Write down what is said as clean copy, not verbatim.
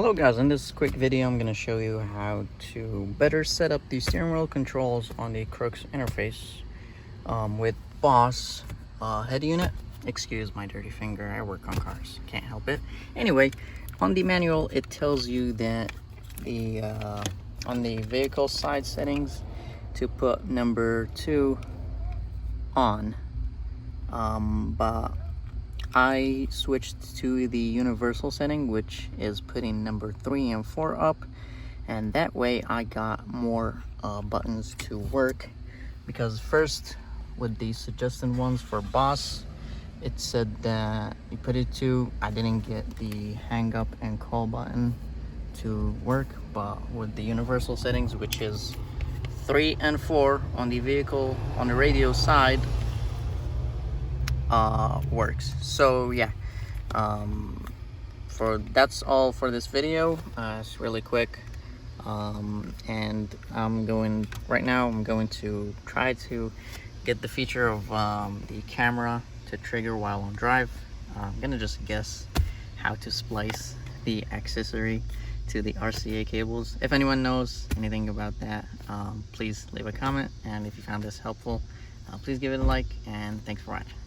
Hello guys, in this quick video I'm going to show you how to better set up the steering wheel controls on the Crux interface with Boss head unit. Excuse my dirty finger, I work on cars, can't help it. Anyway, on the manual it tells you that the on the vehicle side settings to put number 2 on, but I switched to the universal setting, which is putting number 3 and 4 up, and that way I got more buttons to work. Because first, with the suggested ones for Boss, it said that you put it to, I didn't get the hang up and call button to work, but with the universal settings, which is 3 and 4 on the vehicle, on the radio side, works. So yeah, that's all for this video. It's really quick, and I'm going to try to get the feature of the camera to trigger while on drive. I'm gonna just guess how to splice the accessory to the RCA cables. If anyone knows anything about that, please leave a comment, and if you found this helpful, please give it a like, and thanks for watching.